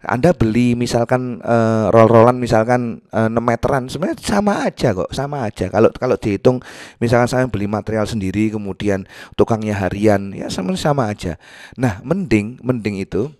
Anda beli misalkan roll-rollan misalkan 6 meteran, sebenarnya sama aja kok, sama aja. Kalau kalau dihitung misalkan saya beli material sendiri kemudian tukangnya harian, ya sama sama aja. Nah, mending mending itu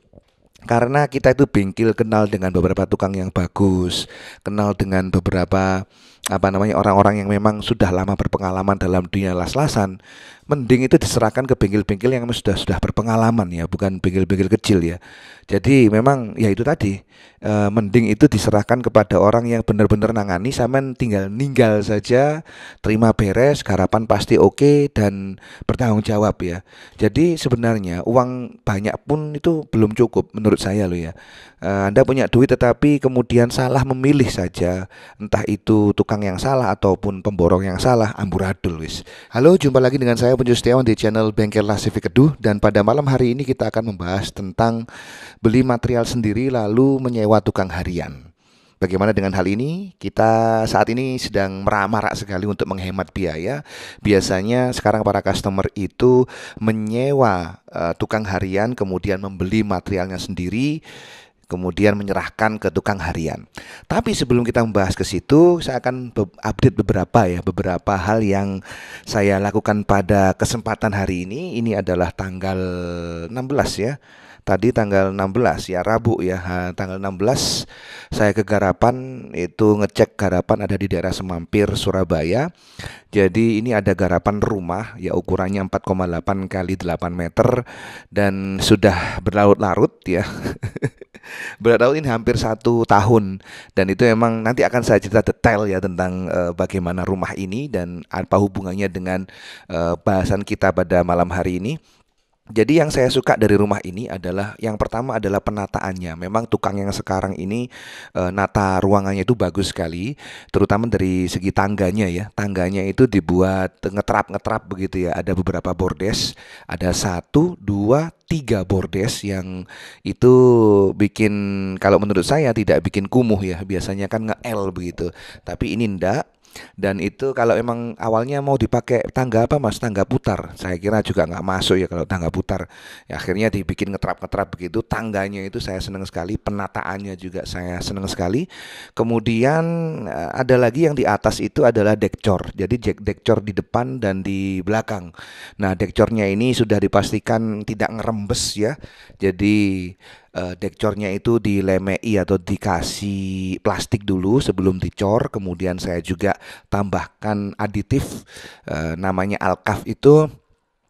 karena kita itu bengkel kenal dengan beberapa tukang yang bagus, kenal dengan beberapa apa namanya orang-orang yang memang sudah lama berpengalaman dalam dunia las-lasan, mending itu diserahkan ke bengkel-bengkel yang sudah berpengalaman ya, bukan bengkel-bengkel kecil ya. Jadi memang ya itu tadi, mending itu diserahkan kepada orang yang benar-benar nangani, sampean tinggal ninggal saja, terima beres, garapan pasti oke dan bertanggung jawab ya. Jadi sebenarnya uang banyak pun itu belum cukup menurut saya loh ya. Anda punya duit tetapi kemudian salah memilih saja, entah itu tukang yang salah ataupun pemborong yang salah, amburadul wis. Halo, jumpa lagi dengan saya Punjo Setiawan di channel Bengkel Las Civic Keduh, dan pada malam hari ini kita akan membahas tentang beli material sendiri lalu menyewa tukang harian. Bagaimana dengan hal ini? Kita saat ini sedang marak sekali untuk menghemat biaya. Biasanya sekarang para customer itu menyewa tukang harian, kemudian membeli materialnya sendiri, kemudian menyerahkan ke tukang harian. Tapi sebelum kita membahas ke situ, saya akan update beberapa hal yang saya lakukan pada kesempatan hari ini. Ini adalah tanggal 16 ya. Tadi tanggal 16 ya, Rabu ya. Tanggal 16 saya ke Garapan, itu ngecek Garapan ada di daerah Semampir, Surabaya. Jadi ini ada garapan rumah ya, ukurannya 4,8 kali 8 meter dan sudah berlarut-larut ya. Berlarut ini hampir 1 tahun, dan itu emang nanti akan saya cerita detail ya tentang bagaimana rumah ini dan apa hubungannya dengan bahasan kita pada malam hari ini. Jadi yang saya suka dari rumah ini adalah yang pertama adalah penataannya. Memang tukang yang sekarang ini nata ruangannya itu bagus sekali, terutama dari segi tangganya ya. Tangganya itu dibuat ngetrap-ngetrap begitu ya. Ada beberapa bordes, ada satu, dua, tiga bordes yang itu bikin, kalau menurut saya tidak bikin kumuh ya. Biasanya kan nge-L begitu. Tapi ini ndak. Dan itu kalau emang awalnya mau dipakai tangga apa mas, tangga putar, saya kira juga nggak masuk ya kalau tangga putar ya, akhirnya dibikin ngetrap-ngetrap begitu. Tangganya itu saya seneng sekali, penataannya juga saya seneng sekali. Kemudian ada lagi yang di atas itu adalah dekcor, jadi dekcor di depan dan di belakang. Nah, dekcornya ini sudah dipastikan tidak ngerembes ya, jadi dekcornya itu dilemei atau dikasih plastik dulu sebelum dicor. Kemudian saya juga tambahkan aditif, namanya Alkaf.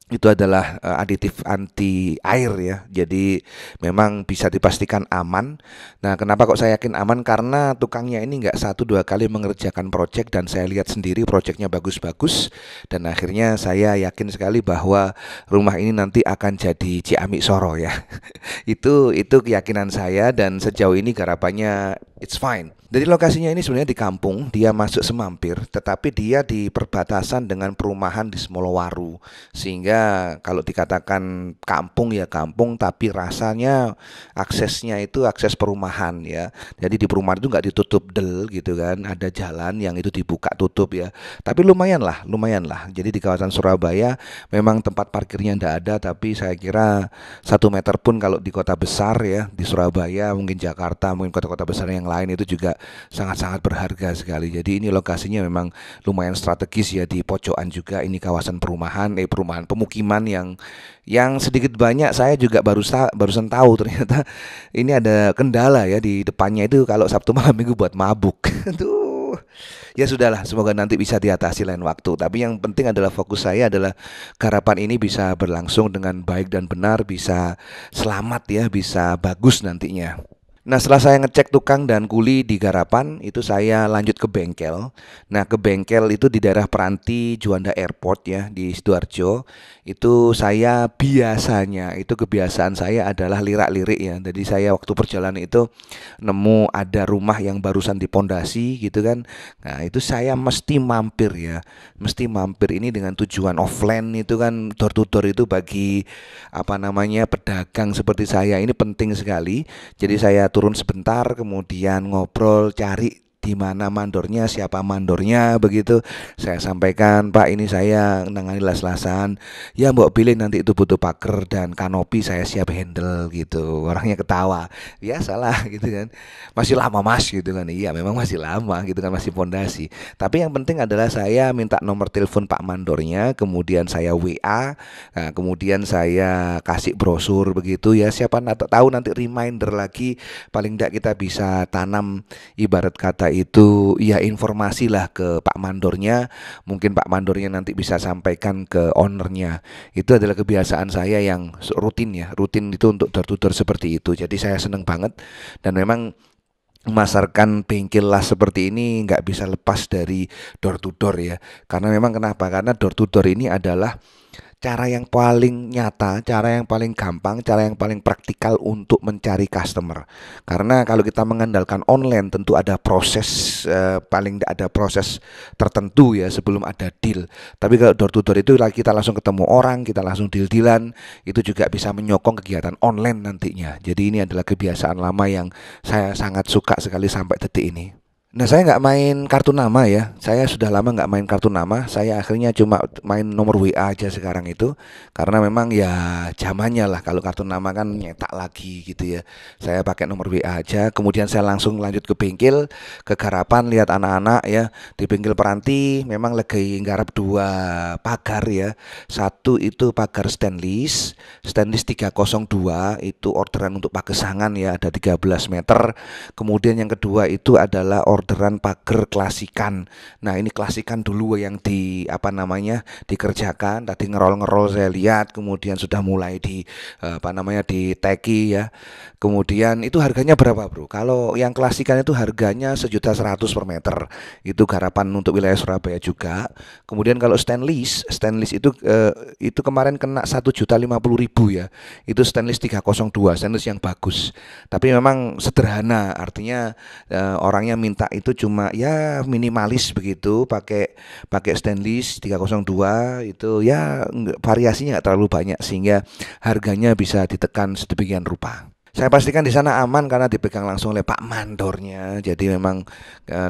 Itu adalah aditif anti air ya. Jadi memang bisa dipastikan aman. Nah, kenapa kok saya yakin aman? Karena tukangnya ini nggak 1 2 kali mengerjakan proyek dan saya lihat sendiri proyeknya bagus-bagus, dan akhirnya saya yakin sekali bahwa rumah ini nanti akan jadi Ciamik Soro ya. Itu keyakinan saya, dan sejauh ini garapannya it's fine. Jadi lokasinya ini sebenarnya di kampung, dia masuk Semampir, tetapi dia di perbatasan dengan perumahan di Semolowaru. Sehingga kalau dikatakan kampung ya kampung, tapi rasanya aksesnya itu akses perumahan ya. Jadi di perumahan itu nggak ditutup del gitu kan, ada jalan yang itu dibuka tutup ya. Tapi lumayan lah, lumayan lah. Jadi di kawasan Surabaya memang tempat parkirnya nggak ada, tapi saya kira 1 meter pun kalau di kota besar ya, di Surabaya, mungkin Jakarta, mungkin kota-kota besar yang lain itu juga sangat-sangat berharga sekali. Jadi ini lokasinya memang lumayan strategis ya, di pojokan juga. Ini kawasan perumahan, perumahan pemukiman yang sedikit banyak saya juga barusan tahu ternyata ini ada kendala ya di depannya itu kalau Sabtu malam Minggu buat mabuk. Tuh. Ya sudahlah, semoga nanti bisa diatasi lain waktu. Tapi yang penting adalah fokus saya adalah garapan ini bisa berlangsung dengan baik dan benar, bisa selamat ya, bisa bagus nantinya. Nah, setelah saya ngecek tukang dan kuli di Garapan, itu saya lanjut ke bengkel. Nah, ke bengkel itu di daerah Peranti Juanda Airport ya, di Sidoarjo. Itu saya biasanya, itu kebiasaan saya adalah lirak-lirik ya. Jadi saya waktu perjalanan itu nemu ada rumah yang barusan dipondasi gitu kan. Nah, itu saya mesti mampir ya. Mesti mampir ini dengan tujuan offline itu kan, door to door itu bagi apa namanya pedagang seperti saya ini penting sekali. Jadi saya turun sebentar, kemudian ngobrol, cari di mana mandornya, siapa mandornya begitu. Saya sampaikan, Pak, ini saya nangani las-lasan. Ya mbok pilih nanti itu butuh pagar dan kanopi, saya siap handle gitu. Orangnya ketawa. Ya salah gitu kan. Masih lama Mas gitu kan. Iya memang masih lama gitu kan, masih pondasi. Tapi yang penting adalah saya minta nomor telepon Pak mandornya, kemudian saya WA, nah, kemudian saya kasih brosur begitu ya. Siapa tahu nanti reminder lagi, paling tidak kita bisa tanam ibarat kata itu ya informasi lah ke Pak mandornya. Mungkin Pak mandornya nanti bisa sampaikan ke ownernya. Itu adalah kebiasaan saya yang rutin ya, rutin itu untuk door to door seperti itu. Jadi saya seneng banget, dan memang memasarkan bengkel las seperti ini nggak bisa lepas dari door to door ya. Karena memang kenapa? Karena door to door ini adalah cara yang paling nyata, cara yang paling gampang, cara yang paling praktikal untuk mencari customer. Karena kalau kita mengandalkan online tentu ada proses, paling tidak ada proses tertentu ya sebelum ada deal. Tapi kalau door to door itu kita langsung ketemu orang, kita langsung deal-dealan, itu juga bisa menyokong kegiatan online nantinya. Jadi ini adalah kebiasaan lama yang saya sangat suka sekali sampai detik ini. Nah, saya nggak main kartu nama ya. Saya sudah lama nggak main kartu nama. Saya akhirnya cuma main nomor WA aja sekarang itu. Karena memang ya zamannya lah. Kalau kartu nama kan nyetak lagi gitu ya. Saya pakai nomor WA aja. Kemudian saya langsung lanjut ke bengkel, ke garapan, lihat anak-anak ya. Di bengkel Peranti memang lagi nggarap dua pagar ya. Satu itu pagar stainless 302, itu orderan untuk pagesangan ya, ada 13 meter. Kemudian yang kedua itu adalah orderan pagar klasikan. Nah, ini klasikan dulu yang dikerjakan. Tadi ngerol-ngerol saya lihat, kemudian sudah mulai di teki ya. Kemudian itu harganya berapa, Bro? Kalau yang klasikan itu harganya 1.100.000 per meter. Itu garapan untuk wilayah Surabaya juga. Kemudian kalau stainless itu kemarin kena 1.050.000 ya. Itu stainless 302, stainless yang bagus. Tapi memang sederhana, artinya orangnya minta itu cuma ya minimalis begitu, pakai stainless 302 itu ya, variasinya nggak terlalu banyak sehingga harganya bisa ditekan sedemikian rupa. Saya pastikan di sana aman karena dipegang langsung oleh Pak mandornya. Jadi memang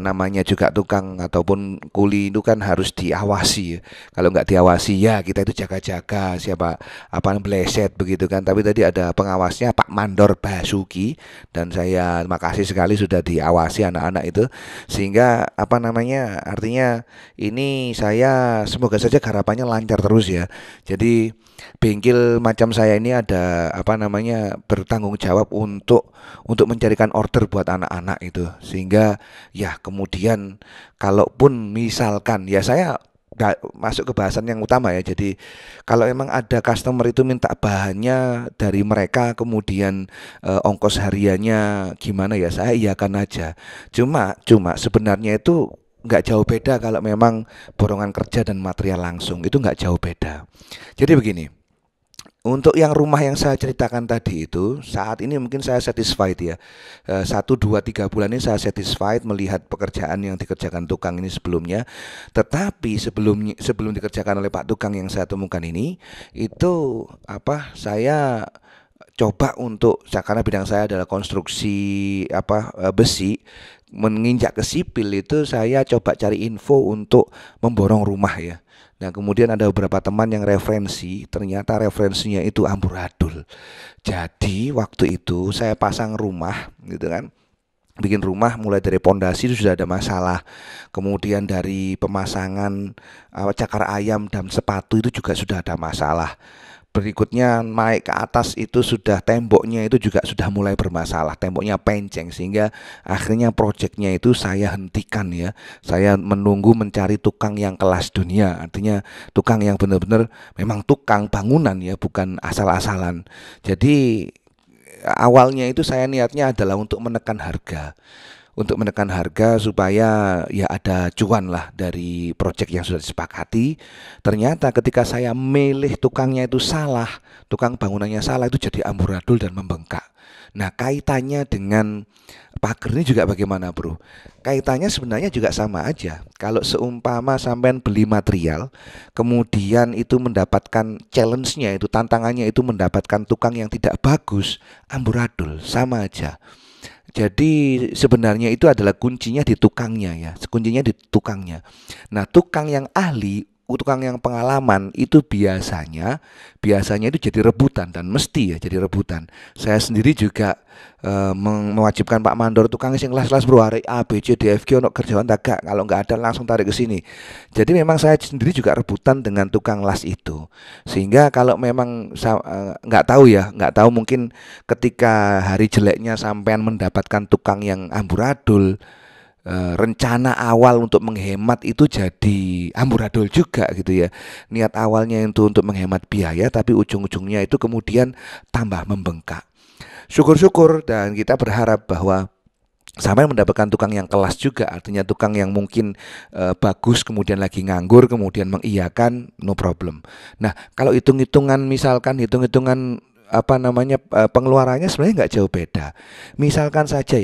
namanya juga tukang ataupun kuli itu kan harus diawasi. Kalau nggak diawasi ya kita itu jaga-jaga siapa apa bleset begitu kan. Tapi tadi ada pengawasnya Pak Mandor Basuki, dan saya makasih sekali sudah diawasi anak-anak itu, sehingga artinya ini saya semoga saja garapannya lancar terus ya. Jadi bengkel macam saya ini ada bertanggung jawab untuk mencarikan order buat anak-anak itu, sehingga ya kemudian kalaupun misalkan ya saya nggak masuk ke bahasan yang utama ya. Jadi kalau emang ada customer itu minta bahannya dari mereka, kemudian ongkos hariannya gimana ya, saya iyakan aja. Cuma sebenarnya itu nggak jauh beda kalau memang borongan kerja dan material langsung, itu nggak jauh beda. Jadi begini, untuk yang rumah yang saya ceritakan tadi itu, saat ini mungkin saya satisfied ya. 1, 2, 3 bulan ini saya satisfied melihat pekerjaan yang dikerjakan tukang ini sebelumnya. Tetapi sebelum dikerjakan oleh Pak tukang yang saya temukan ini, itu saya coba karena bidang saya adalah konstruksi besi, menginjak ke sipil itu saya coba cari info untuk memborong rumah ya. Nah, kemudian ada beberapa teman yang referensi, ternyata referensinya itu amburadul. Jadi waktu itu saya pasang rumah gitu kan. Bikin rumah mulai dari pondasi itu sudah ada masalah. Kemudian dari pemasangan cakar ayam dan sepatu itu juga sudah ada masalah. Berikutnya naik ke atas itu temboknya itu juga sudah mulai bermasalah, temboknya penceng, sehingga akhirnya proyeknya itu saya hentikan ya. Saya menunggu mencari tukang yang kelas dunia, artinya tukang yang benar-benar memang tukang bangunan ya, bukan asal-asalan. Jadi awalnya itu saya niatnya adalah untuk menekan harga supaya ya ada cuan lah dari proyek yang sudah disepakati. Ternyata ketika saya milih tukangnya itu salah, tukang bangunannya salah, itu jadi amburadul dan membengkak. Nah, kaitannya dengan pagar ini juga bagaimana, Bro? Kaitannya sebenarnya juga sama aja. Kalau seumpama sampean beli material, kemudian itu mendapatkan challenge-nya itu, tantangannya itu mendapatkan tukang yang tidak bagus, amburadul, sama aja. Jadi sebenarnya itu adalah kuncinya di tukangnya ya, kuncinya di tukangnya. Nah, tukang yang ahli, tukang yang pengalaman itu biasanya itu jadi rebutan dan mesti ya jadi rebutan. Saya sendiri juga mewajibkan Pak Mandor tukang sing kelas-kelas bro arek A B C D F G ono kerjaan tak gak, kalau nggak ada langsung tarik ke sini. Jadi memang saya sendiri juga rebutan dengan tukang las itu. Sehingga kalau memang nggak tahu ya, nggak tahu mungkin ketika hari jeleknya sampean mendapatkan tukang yang amburadul, rencana awal untuk menghemat itu jadi amburadul juga gitu ya. Niat awalnya itu untuk menghemat biaya, tapi ujung-ujungnya itu kemudian tambah membengkak. Syukur-syukur dan kita berharap bahwa sampai mendapatkan tukang yang kelas juga, artinya tukang yang mungkin bagus kemudian lagi nganggur kemudian mengiyakan, no problem. Nah, kalau hitung-hitungan misalkan hitung-hitungan apa namanya pengeluarannya sebenarnya nggak jauh beda. Misalkan saja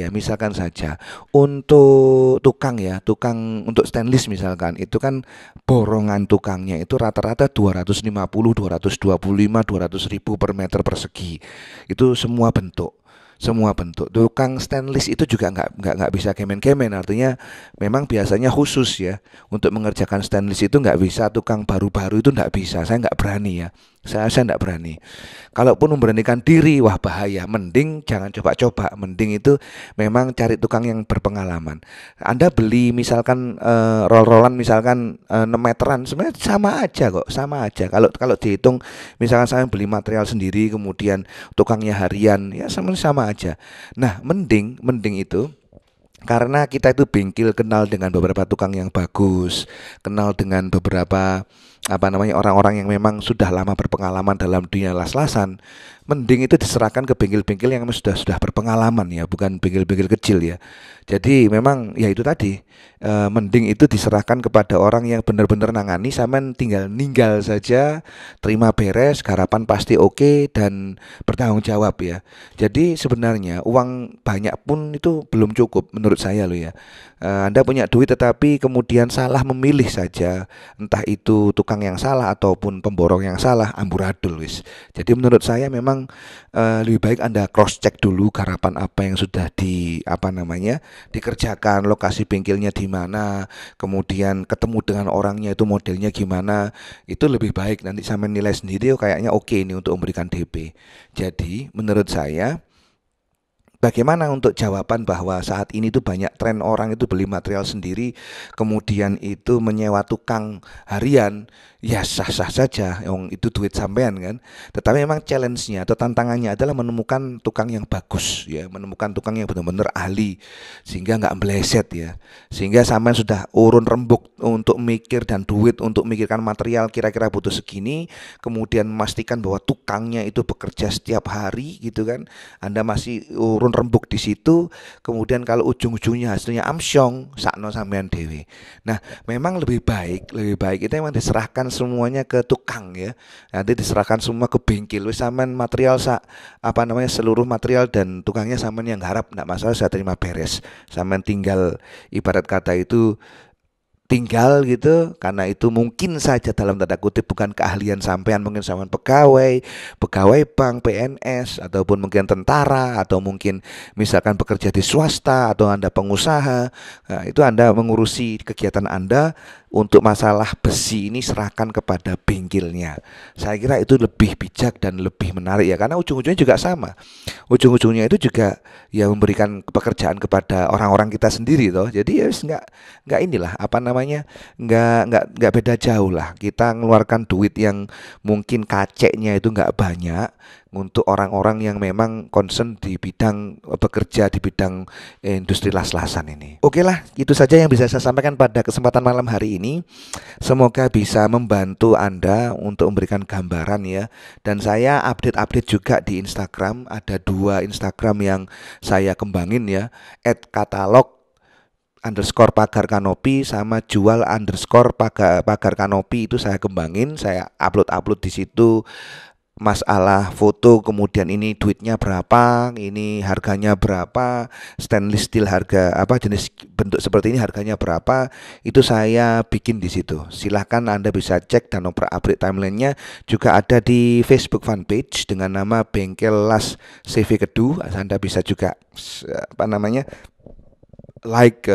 untuk tukang ya, tukang untuk stainless misalkan itu kan borongan tukangnya itu rata-rata 250, 225, 200 ribu per meter persegi. Itu semua bentuk. Tukang stainless itu juga nggak bisa kemen-kemen, artinya memang biasanya khusus ya untuk mengerjakan stainless itu nggak bisa tukang baru-baru itu nggak bisa. Saya nggak berani ya. Saya nggak berani. Kalaupun memberanikan diri, wah bahaya. Mending jangan coba-coba. Mending itu memang cari tukang yang berpengalaman. Anda beli misalkan roll-rollan misalkan 6 meteran, sebenarnya sama aja kok, sama aja. Kalau kalau dihitung, misalkan saya beli material sendiri, kemudian tukangnya harian, ya sama-sama aja. Nah, mending itu karena kita itu bengkel kenal dengan beberapa tukang yang bagus, kenal dengan beberapa apa namanya orang-orang yang memang sudah lama berpengalaman dalam dunia las-lasan, mending itu diserahkan ke bengkel-bengkel yang sudah berpengalaman ya, bukan bengkel-bengkel kecil ya. Jadi memang ya itu tadi, mending itu diserahkan kepada orang yang benar-benar nangani, sampean tinggal ninggal saja, terima beres, garapan pasti oke dan bertanggung jawab ya. Jadi sebenarnya uang banyak pun itu belum cukup menurut saya loh ya. Anda punya duit tetapi kemudian salah memilih saja, entah itu tukang yang salah ataupun pemborong yang salah, amburadul wis. Jadi menurut saya memang lebih baik Anda cross check dulu garapan apa yang sudah apa namanya dikerjakan, lokasi bengkelnya di mana, kemudian ketemu dengan orangnya itu modelnya gimana, itu lebih baik nanti sampai nilai sendiri, oh kayaknya oke ini untuk memberikan DP. Jadi menurut saya bagaimana untuk jawaban bahwa saat ini tuh banyak tren orang itu beli material sendiri, kemudian itu menyewa tukang harian, ya sah-sah saja, yang itu duit sampean kan. Tetapi memang challenge-nya atau tantangannya adalah menemukan tukang yang bagus, ya, menemukan tukang yang benar-benar ahli, sehingga nggak meleset ya, sehingga sampean sudah urun rembuk untuk mikir dan duit untuk mikirkan material kira-kira butuh segini, kemudian memastikan bahwa tukangnya itu bekerja setiap hari gitu kan. Anda masih urun rembuk di situ, kemudian kalau ujung-ujungnya hasilnya amsyong, sakno sampean dewe. Nah, memang lebih baik itu memang diserahkan semuanya ke tukang ya. Nanti diserahkan semua ke bengkel. Wis sampean material apa namanya seluruh material dan tukangnya sampean yang garap, enggak masalah, saya terima beres. Sampean tinggal ibarat kata itu tinggal gitu, karena itu mungkin saja dalam tanda kutip bukan keahlian sampean, mungkin sampean pegawai bank, PNS, ataupun mungkin tentara, atau mungkin misalkan bekerja di swasta, atau Anda pengusaha. Nah, itu Anda mengurusi kegiatan Anda untuk masalah besi ini serahkan kepada bengkelnya. Saya kira itu lebih bijak dan lebih menarik ya, karena ujung-ujungnya juga sama. Ujung-ujungnya itu juga ya memberikan pekerjaan kepada orang-orang kita sendiri toh. Jadi ya nggak inilah apa namanya, nggak beda jauh lah. Kita mengeluarkan duit yang mungkin kaceknya itu nggak banyak untuk orang-orang yang memang concern di bidang bekerja di bidang industri las-lasan ini. Oke lah, itu saja yang bisa saya sampaikan pada kesempatan malam hari ini. Semoga bisa membantu Anda untuk memberikan gambaran ya. Dan saya update-update juga di Instagram. Ada 2 Instagram yang saya kembangin ya, @katalog_pagar kanopi sama jual_pagar kanopi, itu saya kembangin, saya upload di situ masalah foto, kemudian ini duitnya berapa, ini harganya berapa, stainless steel harga apa, jenis bentuk seperti ini harganya berapa, itu saya bikin di situ. Silahkan Anda bisa cek dan update timelinenya juga ada di Facebook fanpage dengan nama Bengkel Las CV Kedu. Anda bisa juga apa namanya like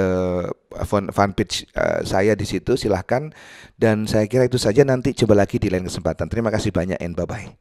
fanpage saya di situ, silahkan. Dan saya kira itu saja, nanti coba lagi di lain kesempatan. Terima kasih banyak and bye bye.